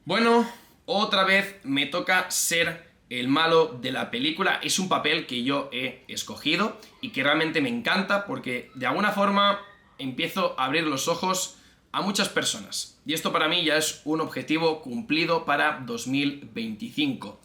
Bueno, otra vez me toca ser el malo de la película. Es un papel que yo he escogido y que realmente me encanta porque de alguna forma empiezo a abrir los ojos a muchas personas. Y esto para mí ya es un objetivo cumplido para 2025.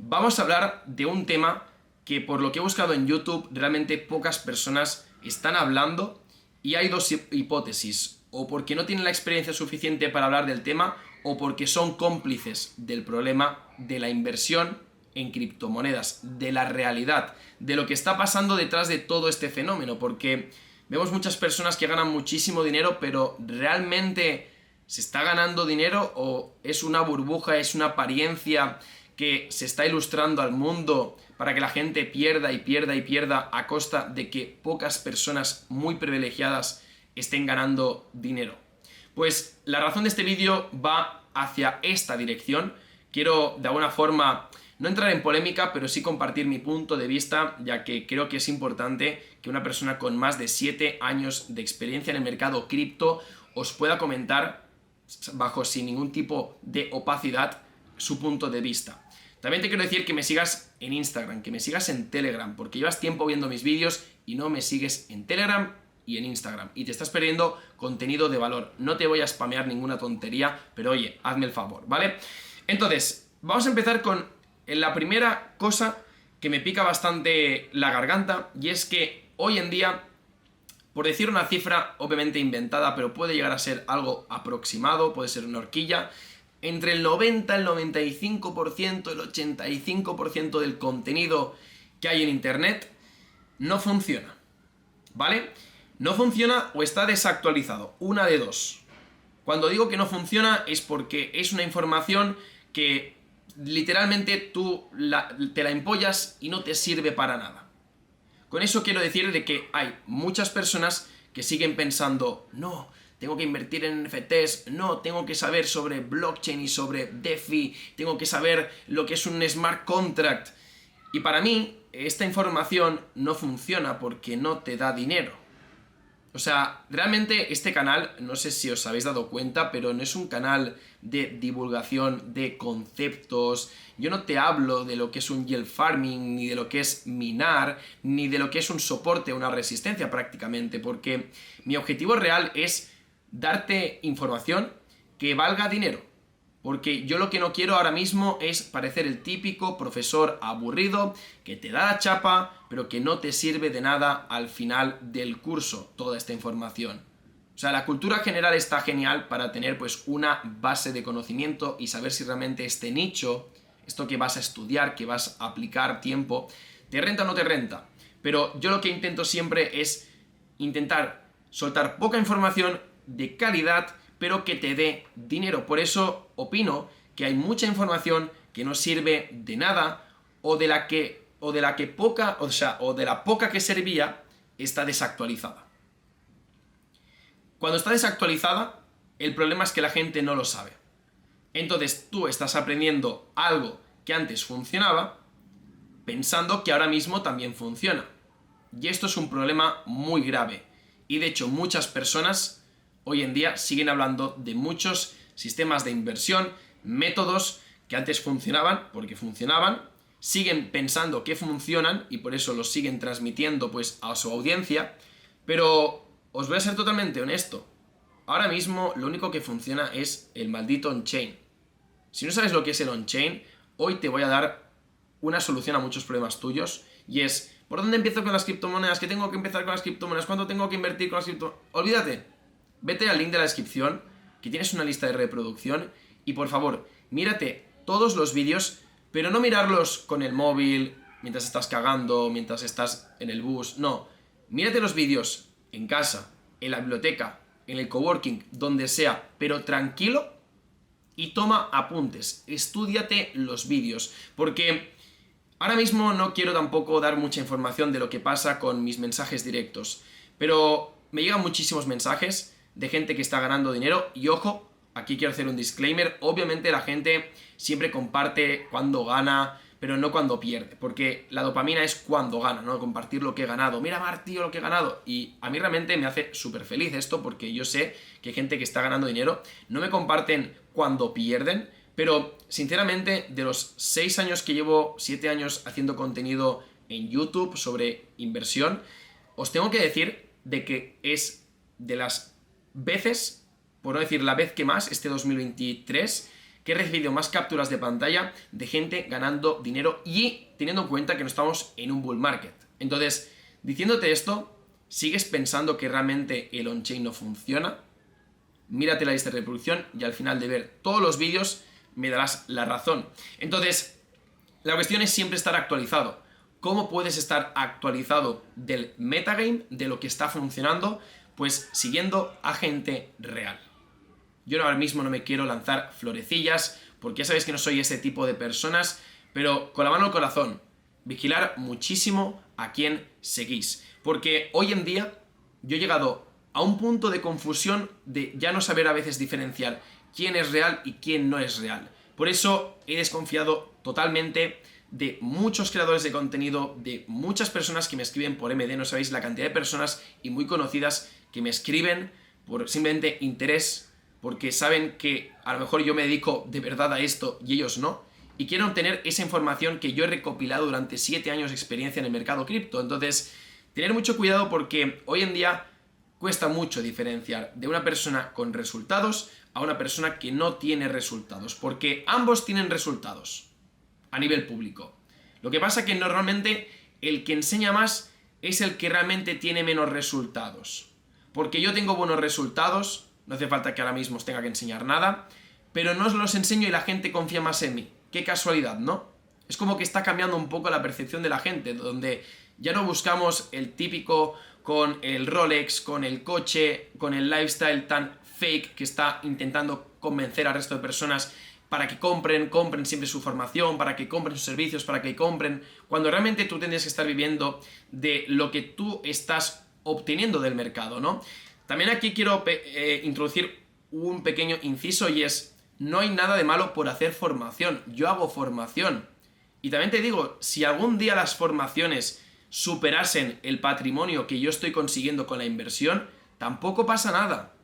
Vamos a hablar de un tema que por lo que he buscado en YouTube realmente pocas personas están hablando y hay dos hipótesis: o porque no tienen la experiencia suficiente para hablar del tema o porque son cómplices del problema de la inversión en criptomonedas, de la realidad, de lo que está pasando detrás de todo este fenómeno, porque vemos muchas personas que ganan muchísimo dinero, pero ¿realmente se está ganando dinero o es una burbuja, es una apariencia que se está ilustrando al mundo para que la gente pierda y pierda y pierda a costa de que pocas personas muy privilegiadas estén ganando dinero? Pues la razón de este vídeo va hacia esta dirección. Quiero de alguna forma no entrar en polémica, pero sí compartir mi punto de vista, ya que creo que es importante que una persona con más de 7 años de experiencia en el mercado cripto os pueda comentar bajo sin ningún tipo de opacidad su punto de vista. También te quiero decir que me sigas en Instagram, que me sigas en Telegram, porque llevas tiempo viendo mis vídeos y no me sigues en Telegram y en Instagram, y te estás perdiendo contenido de valor. No te voy a spamear ninguna tontería, pero oye, hazme el favor, ¿vale? Entonces, vamos a empezar con la primera cosa que me pica bastante la garganta, y es que hoy en día, por decir una cifra obviamente inventada, pero puede llegar a ser algo aproximado, puede ser una horquilla, entre el 90, el 95%, el 85% del contenido que hay en internet no funciona, ¿vale? No funciona o está desactualizado, una de dos. Cuando digo que no funciona es porque es una información que literalmente te la empollas y no te sirve para nada. Con eso quiero decir de que hay muchas personas que siguen pensando: no, tengo que invertir en NFTs, no, tengo que saber sobre blockchain y sobre DeFi, tengo que saber lo que es un smart contract. Y para mí, esta información no funciona porque no te da dinero. O sea, realmente este canal, no sé si os habéis dado cuenta, pero no es un canal de divulgación de conceptos. Yo no te hablo de lo que es un yield farming, ni de lo que es minar, ni de lo que es un soporte, una resistencia prácticamente, porque mi objetivo real es darte información que valga dinero. Porque yo lo que no quiero ahora mismo es parecer el típico profesor aburrido que te da la chapa, pero que no te sirve de nada al final del curso toda esta información. O sea, la cultura general está genial para tener pues una base de conocimiento y saber si realmente este nicho, esto que vas a estudiar, que vas a aplicar tiempo, te renta o no te renta. Pero yo lo que intento siempre es intentar soltar poca información de calidad, pero que te dé dinero. Por eso opino que hay mucha información que no sirve de nada, o de la poca que servía está desactualizada. Cuando está desactualizada, el problema es que la gente no lo sabe. Entonces tú estás aprendiendo algo que antes funcionaba, pensando que ahora mismo también funciona. Y esto es un problema muy grave. Y de hecho muchas personas hoy en día siguen hablando de muchos sistemas de inversión, métodos que antes funcionaban porque funcionaban, siguen pensando que funcionan y por eso los siguen transmitiendo pues a su audiencia, pero os voy a ser totalmente honesto. Ahora mismo lo único que funciona es el maldito on-chain. Si no sabes lo que es el on-chain, hoy te voy a dar una solución a muchos problemas tuyos, y es: ¿por dónde empiezo con las criptomonedas? ¿Qué tengo que empezar con las criptomonedas? ¿Cuánto tengo que invertir con las criptomonedas? Olvídate. Vete al link de la descripción, que tienes una lista de reproducción, y por favor, mírate todos los vídeos, pero no mirarlos con el móvil, mientras estás cagando, mientras estás en el bus, no. Mírate los vídeos en casa, en la biblioteca, en el coworking, donde sea, pero tranquilo, y toma apuntes, estúdiate los vídeos, porque ahora mismo no quiero tampoco dar mucha información de lo que pasa con mis mensajes directos, pero me llegan muchísimos mensajes de gente que está ganando dinero. Y ojo, aquí quiero hacer un disclaimer: obviamente la gente siempre comparte cuando gana, pero no cuando pierde, porque la dopamina es cuando gana, ¿no? Compartir lo que he ganado. Mira, Mar, tío, lo que he ganado. Y a mí realmente me hace súper feliz esto, porque yo sé que hay gente que está ganando dinero. No me comparten cuando pierden, Pero, sinceramente, de los 6 años que llevo, 7 años haciendo contenido en YouTube sobre inversión, os tengo que decir de que es de las veces, por no decir la vez que más, este 2023, que he recibido más capturas de pantalla de gente ganando dinero y teniendo en cuenta que no estamos en un bull market. Entonces, diciéndote esto, ¿sigues pensando que realmente el on-chain no funciona? Mírate la lista de reproducción y al final de ver todos los vídeos me darás la razón. Entonces, la cuestión es siempre estar actualizado. ¿Cómo puedes estar actualizado del metagame, de lo que está funcionando? Pues siguiendo a gente real. Yo ahora mismo no me quiero lanzar florecillas, porque ya sabéis que no soy ese tipo de personas, pero con la mano al corazón, vigilar muchísimo a quién seguís. Porque hoy en día yo he llegado a un punto de confusión de ya no saber a veces diferenciar quién es real y quién no es real. Por eso he desconfiado totalmente de muchos creadores de contenido, de muchas personas que me escriben por MD, no sabéis la cantidad de personas y muy conocidas que me escriben por simplemente interés, porque saben que a lo mejor yo me dedico de verdad a esto y ellos no, y quieren obtener esa información que yo he recopilado durante 7 años de experiencia en el mercado cripto. Entonces, tener mucho cuidado porque hoy en día cuesta mucho diferenciar de una persona con resultados a una persona que no tiene resultados, porque ambos tienen resultados a nivel público. Lo que pasa es que normalmente el que enseña más es el que realmente tiene menos resultados. Porque yo tengo buenos resultados, no hace falta que ahora mismo os tenga que enseñar nada, pero no os los enseño y la gente confía más en mí. Qué casualidad, ¿no? Es como que está cambiando un poco la percepción de la gente, donde ya no buscamos el típico con el Rolex, con el coche, con el lifestyle tan fake que está intentando convencer al resto de personas para que compren siempre su formación, para que compren sus servicios, para que compren, cuando realmente tú tendrías que estar viviendo de lo que tú estás obteniendo del mercado, ¿no? También aquí quiero introducir un pequeño inciso y es, no hay nada de malo por hacer formación, yo hago formación. Y también te digo, si algún día las formaciones superasen el patrimonio que yo estoy consiguiendo con la inversión, tampoco pasa nada.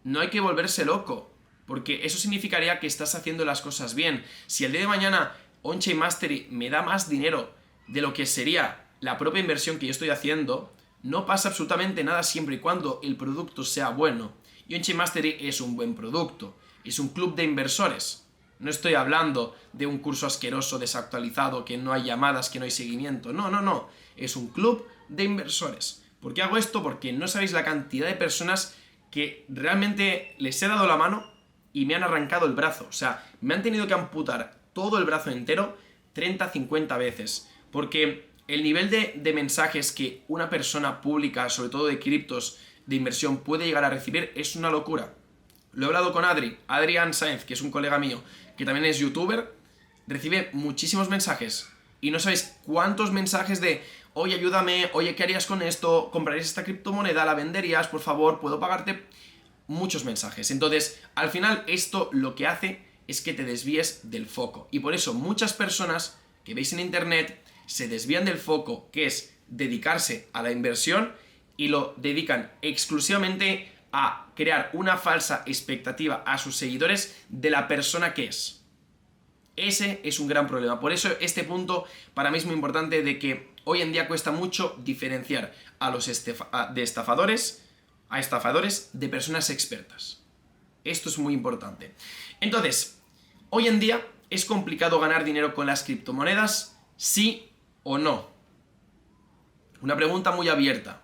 No hay que volverse loco, porque eso significaría que estás haciendo las cosas bien. Si el día de mañana On-Chain Mastery me da más dinero de lo que sería la propia inversión que yo estoy haciendo, no pasa absolutamente nada siempre y cuando el producto sea bueno. Y On-Chain Mastery es un buen producto, es un club de inversores. No estoy hablando de un curso asqueroso, desactualizado, que no hay llamadas, que no hay seguimiento. No, no, no. Es un club de inversores. ¿Por qué hago esto? Porque no sabéis la cantidad de personas que realmente les he dado la mano y me han arrancado el brazo. O sea, me han tenido que amputar todo el brazo entero 30-50 veces. Porque el nivel de mensajes que una persona pública, sobre todo de criptos, de inversión, puede llegar a recibir es una locura. Lo he hablado con Adrián Sainz, que es un colega mío, que también es youtuber, recibe muchísimos mensajes. Y no sabéis cuántos mensajes de, oye, ayúdame, oye, ¿qué harías con esto? ¿Comprarías esta criptomoneda? ¿La venderías? Por favor, ¿puedo pagarte? Muchos mensajes. Entonces, al final, esto lo que hace es que te desvíes del foco. Y por eso muchas personas que veis en internet se desvían del foco, que es dedicarse a la inversión, y lo dedican exclusivamente a crear una falsa expectativa a sus seguidores de la persona que es. Ese es un gran problema. Por eso este punto para mí es muy importante, de que hoy en día cuesta mucho diferenciar a los estafadores de personas expertas. Esto es muy importante. Entonces, hoy en día es complicado ganar dinero con las criptomonedas, ¿sí o no? Una pregunta muy abierta.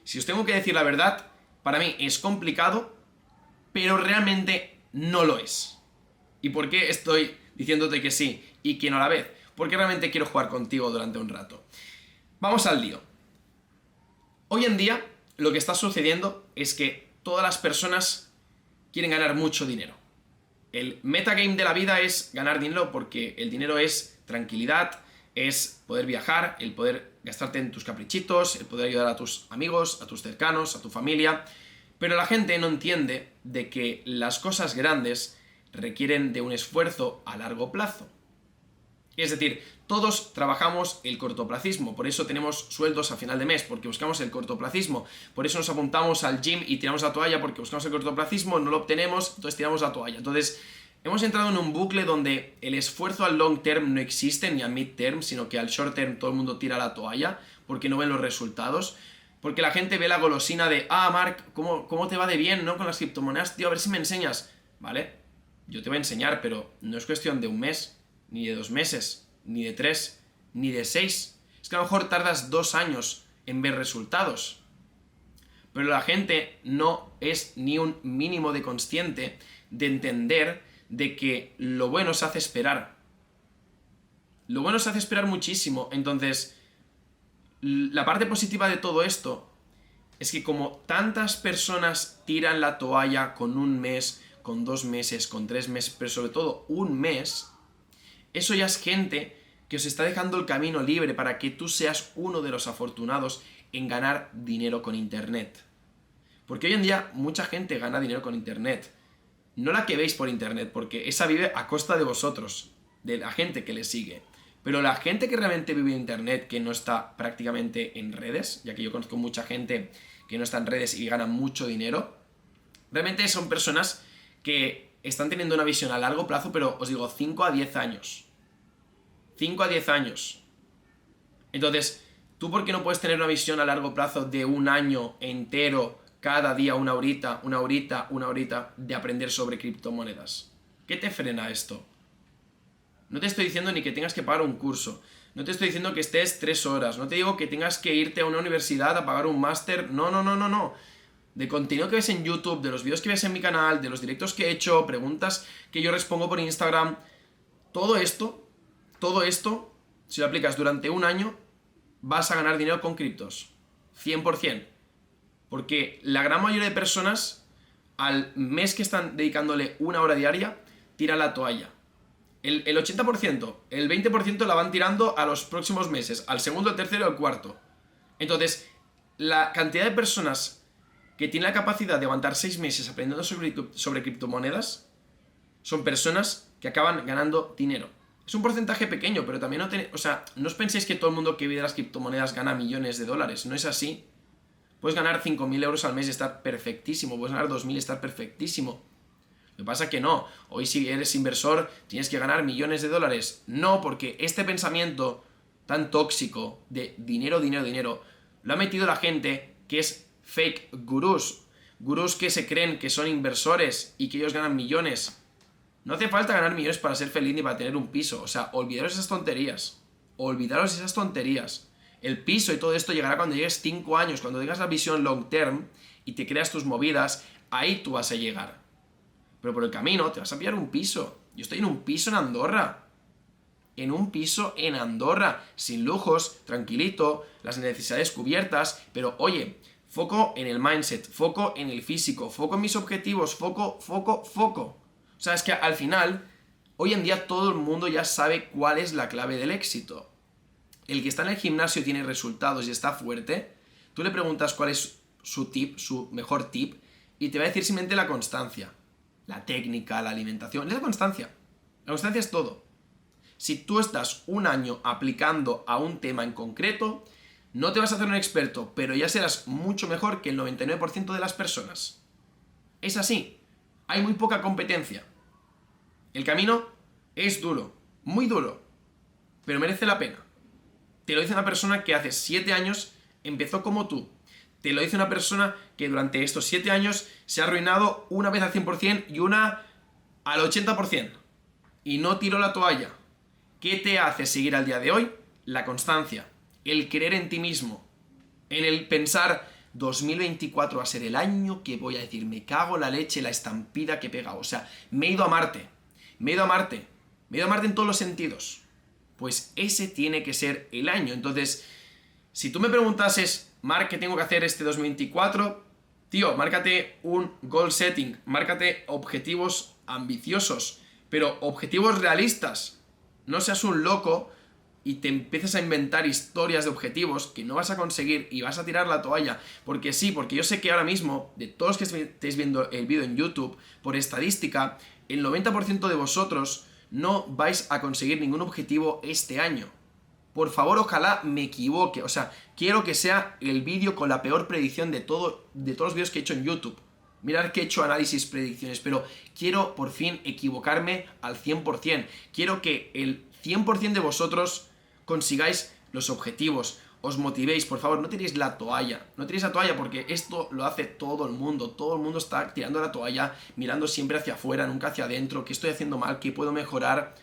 Si os tengo que decir la verdad, para mí es complicado, pero realmente no lo es. ¿Y por qué estoy diciéndote que sí y que no a la vez? Porque realmente quiero jugar contigo durante un rato. Vamos al lío. Hoy en día lo que está sucediendo es que todas las personas quieren ganar mucho dinero. El metagame de la vida es ganar dinero, porque el dinero es tranquilidad, es poder viajar, el poder gastarte en tus caprichitos, el poder ayudar a tus amigos, a tus cercanos, a tu familia. Pero la gente no entiende de que las cosas grandes requieren de un esfuerzo a largo plazo. Es decir, todos trabajamos el cortoplacismo, por eso tenemos sueldos a final de mes, porque buscamos el cortoplacismo. Por eso nos apuntamos al gym y tiramos la toalla, porque buscamos el cortoplacismo, no lo obtenemos, entonces tiramos la toalla. Entonces, Hemos entrado en un bucle donde el esfuerzo al long term no existe, ni al mid term, sino que al short term todo el mundo tira la toalla porque no ven los resultados. Porque la gente ve la golosina de, Mark, ¿cómo te va de bien, ¿no? Con las criptomonedas, tío, a ver si me enseñas. Vale, yo te voy a enseñar, pero no es cuestión de un mes, ni de 2 meses, ni de 3, ni de 6. Es que a lo mejor tardas 2 años en ver resultados. Pero la gente no es ni un mínimo de consciente de entender de que lo bueno se hace esperar. Lo bueno se hace esperar muchísimo. Entonces, la parte positiva de todo esto es que como tantas personas tiran la toalla con 1 mes, con 2 meses, con 3 meses, pero sobre todo 1 mes, eso ya es gente que os está dejando el camino libre para que tú seas uno de los afortunados en ganar dinero con internet. Porque hoy en día mucha gente gana dinero con internet. No la que veis por internet, porque esa vive a costa de vosotros, de la gente que le sigue. Pero la gente que realmente vive en internet, que no está prácticamente en redes, ya que yo conozco mucha gente que no está en redes y gana mucho dinero, realmente son personas que están teniendo una visión a largo plazo, pero os digo, 5 a 10 años. 5 a 10 años. Entonces, ¿tú por qué no puedes tener una visión a largo plazo de 1 año entero, cada día 1 horita, 1 horita, 1 horita de aprender sobre criptomonedas? ¿Qué te frena esto? No te estoy diciendo ni que tengas que pagar un curso. No te estoy diciendo que estés 3 horas. No te digo que tengas que irte a una universidad a pagar un máster. No, no, no, no, no. De contenido que ves en YouTube, de los vídeos que ves en mi canal, de los directos que he hecho, preguntas que yo respondo por Instagram. Todo esto, si lo aplicas durante 1 año, vas a ganar dinero con criptos. 100%. Porque la gran mayoría de personas, al mes que están dedicándole 1 hora diaria, tiran la toalla. El 80%, el 20% la van tirando a los próximos meses, al segundo, al tercero y al cuarto. Entonces, la cantidad de personas que tienen la capacidad de aguantar 6 meses aprendiendo sobre criptomonedas son personas que acaban ganando dinero. Es un porcentaje pequeño, pero también no os penséis que todo el mundo que vive de las criptomonedas gana millones de dólares. No es así. Puedes ganar 5.000 euros al mes y estar perfectísimo. Puedes ganar 2.000 y estar perfectísimo. Lo que pasa es que no. Hoy si eres inversor tienes que ganar millones de dólares. No, porque este pensamiento tan tóxico de dinero, dinero, dinero, lo ha metido la gente que es fake gurús. Gurús que se creen que son inversores y que ellos ganan millones. No hace falta ganar millones para ser feliz ni para tener un piso. O sea, olvidaros esas tonterías. Olvidaros esas tonterías. El piso y todo esto llegará cuando llegues 5 años, cuando tengas la visión long term y te creas tus movidas, ahí tú vas a llegar. Pero por el camino te vas a pillar un piso. Yo estoy en un piso en Andorra. En un piso en Andorra, sin lujos, tranquilito, las necesidades cubiertas, pero oye, foco en el mindset, foco en el físico, foco en mis objetivos, foco. O sea, es que al final, hoy en día todo el mundo ya sabe cuál es la clave del éxito. El que está en el gimnasio y tiene resultados y está fuerte, tú le preguntas cuál es su mejor tip, y te va a decir simplemente la constancia. La técnica, la alimentación, es la constancia. La constancia es todo. Si tú estás 1 año aplicando a un tema en concreto, no te vas a hacer un experto, pero ya serás mucho mejor que el 99% de las personas. Es así. Hay muy poca competencia. El camino es duro, muy duro, pero merece la pena. Te lo dice una persona que hace 7 años empezó como tú. Te lo dice una persona que durante estos 7 años se ha arruinado una vez al 100% y una al 80%. Y no tiró la toalla. ¿Qué te hace seguir al día de hoy? La constancia. El creer en ti mismo. En el pensar, 2024 va a ser el año que voy a decir, me cago en la leche, la estampida que he pegado. O sea, me he ido a Marte. Me he ido a Marte en todos los sentidos. Pues ese tiene que ser el año. Entonces, si tú me preguntases, Mark, ¿qué tengo que hacer este 2024? Tío, márcate un goal setting, márcate objetivos ambiciosos, pero objetivos realistas. No seas un loco y te empieces a inventar historias de objetivos que no vas a conseguir y vas a tirar la toalla. Porque sí, porque yo sé que ahora mismo, de todos los que estéis viendo el vídeo en YouTube, por estadística, el 90% de vosotros no vais a conseguir ningún objetivo este año. Por favor, ojalá me equivoque. O sea, quiero que sea el vídeo con la peor predicción de todos los vídeos que he hecho en YouTube. Mirad que he hecho análisis, predicciones, pero quiero por fin equivocarme al 100%. Quiero que el 100% de vosotros consigáis los objetivos, os motivéis, por favor, no tiréis la toalla. No tiréis la toalla porque esto lo hace todo el mundo. Todo el mundo está tirando la toalla, mirando siempre hacia afuera, nunca hacia adentro. ¿Qué estoy haciendo mal? ¿Qué puedo mejorar?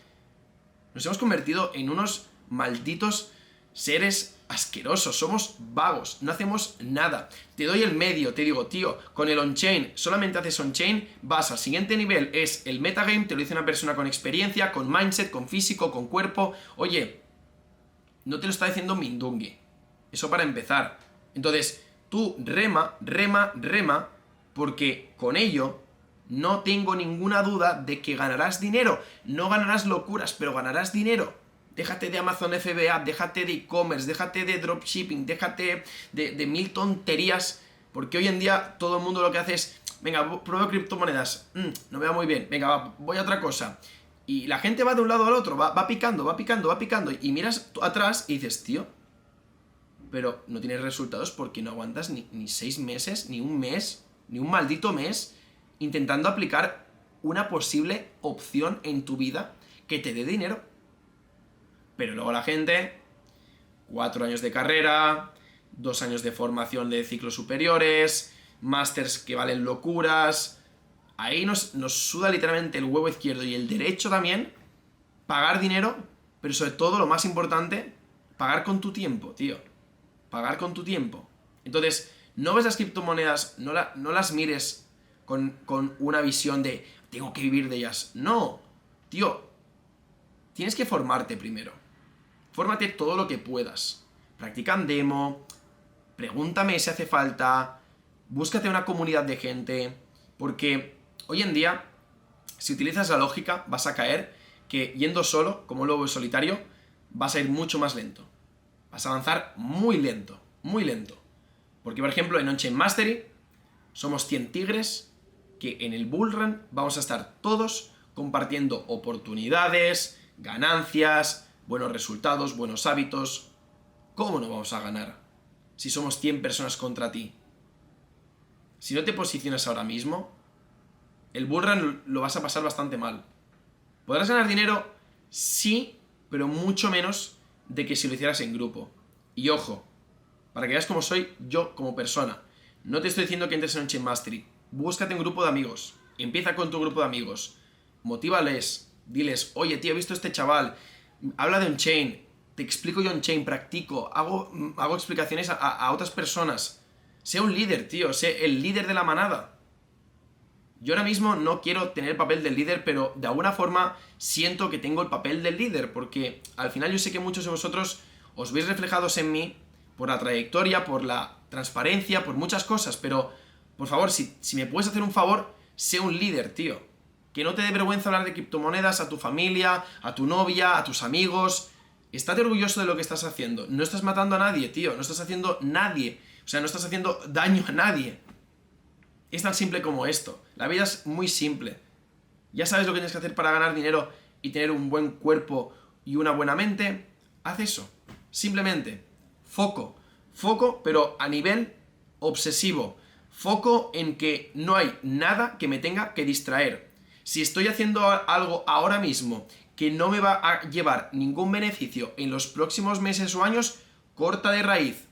Nos hemos convertido en unos malditos seres asquerosos, somos vagos, no hacemos nada. Te doy el medio, te digo, tío, con el on-chain, solamente haces on-chain, vas al siguiente nivel, es el metagame, te lo dice una persona con experiencia, con mindset, con físico, con cuerpo. Oye, no te lo está diciendo Mindungi. Eso para empezar. Entonces, tú rema, porque con ello no tengo ninguna duda de que ganarás dinero. No ganarás locuras, pero ganarás dinero. Déjate de Amazon FBA, déjate de e-commerce, déjate de dropshipping, déjate de mil tonterías, porque hoy en día todo el mundo lo que hace es, venga, pruebo criptomonedas, no me va muy bien, venga, voy a otra cosa. Y la gente va de un lado al otro, va picando, y miras atrás y dices, tío, pero no tienes resultados porque no aguantas ni 6 meses, ni un mes, ni un maldito mes, intentando aplicar una posible opción en tu vida que te dé dinero. Pero luego la gente, 4 años de carrera, 2 años de formación de ciclos superiores, másters que valen locuras. Ahí nos suda literalmente el huevo izquierdo y el derecho también, pagar dinero, pero sobre todo, lo más importante, pagar con tu tiempo, tío. Pagar con tu tiempo. Entonces, no ves las criptomonedas, no las mires con una visión de tengo que vivir de ellas. No, tío, tienes que formarte primero. Fórmate todo lo que puedas. Practica en demo, pregúntame si hace falta, búscate una comunidad de gente, porque hoy en día, si utilizas la lógica, vas a caer que yendo solo, como lobo solitario, vas a ir mucho más lento. Vas a avanzar muy lento, muy lento. Porque, por ejemplo, en On-Chain Mastery somos 100 tigres que en el bullrun vamos a estar todos compartiendo oportunidades, ganancias, buenos resultados, buenos hábitos. ¿Cómo no vamos a ganar si somos 100 personas contra ti? Si no te posicionas ahora mismo, el bullrun lo vas a pasar bastante mal. ¿Podrás ganar dinero? Sí, pero mucho menos de que si lo hicieras en grupo. Y ojo, para que veas cómo soy yo como persona, no te estoy diciendo que entres en On-Chain Mastery. Búscate un grupo de amigos. Empieza con tu grupo de amigos. Motívales. Diles, oye, tío, he visto a este chaval. Habla de On-Chain. Te explico yo On-Chain, practico. Hago explicaciones a otras personas. Sé un líder, tío. Sé el líder de la manada. Yo ahora mismo no quiero tener el papel del líder, pero de alguna forma siento que tengo el papel del líder, porque al final yo sé que muchos de vosotros os veis reflejados en mí por la trayectoria, por la transparencia, por muchas cosas, pero por favor, si me puedes hacer un favor, sé un líder, tío. Que no te dé vergüenza hablar de criptomonedas a tu familia, a tu novia, a tus amigos. Estate orgulloso de lo que estás haciendo. No estás matando a nadie, tío. No estás haciendo nadie. O sea, no estás haciendo daño a nadie. Es tan simple como esto. La vida es muy simple. Ya sabes lo que tienes que hacer para ganar dinero y tener un buen cuerpo y una buena mente. Haz eso. Simplemente. Foco. Foco, pero a nivel obsesivo. Foco en que no hay nada que me tenga que distraer. Si estoy haciendo algo ahora mismo que no me va a llevar ningún beneficio en los próximos meses o años, corta de raíz.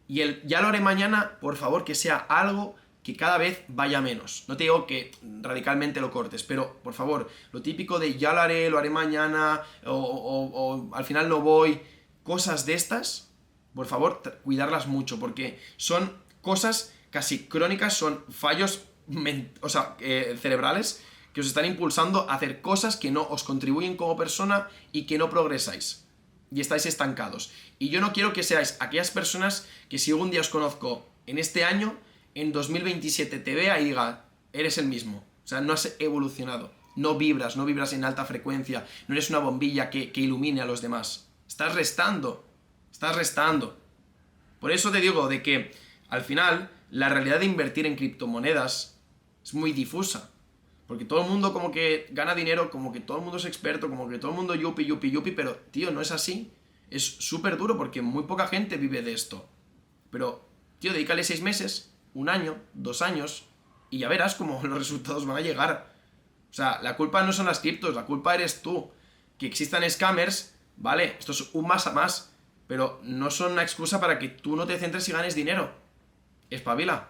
Y ya lo haré mañana, por favor, que sea algo que cada vez vaya menos. No te digo que radicalmente lo cortes, pero por favor, lo típico de ya lo haré mañana, o al final no voy, cosas de estas, por favor, cuidarlas mucho, porque son cosas casi crónicas, son fallos cerebrales que os están impulsando a hacer cosas que no os contribuyen como persona y que no progresáis. Y estáis estancados. Y yo no quiero que seáis aquellas personas que si algún día os conozco en este año, en 2027 te vea y diga, eres el mismo. O sea, no has evolucionado. No vibras en alta frecuencia. No eres una bombilla que ilumine a los demás. Estás restando. Por eso te digo de que, al final, la realidad de invertir en criptomonedas es muy difusa. Porque todo el mundo como que gana dinero, como que todo el mundo es experto, como que todo el mundo yupi, pero, tío, no es así. Es súper duro porque muy poca gente vive de esto. Pero, tío, dedícale 6 meses, 1 año, 2 años, y ya verás cómo los resultados van a llegar. O sea, la culpa no son las criptos, la culpa eres tú. Que existan scammers, vale, esto es un más a más, pero no son una excusa para que tú no te centres y ganes dinero. Espabila.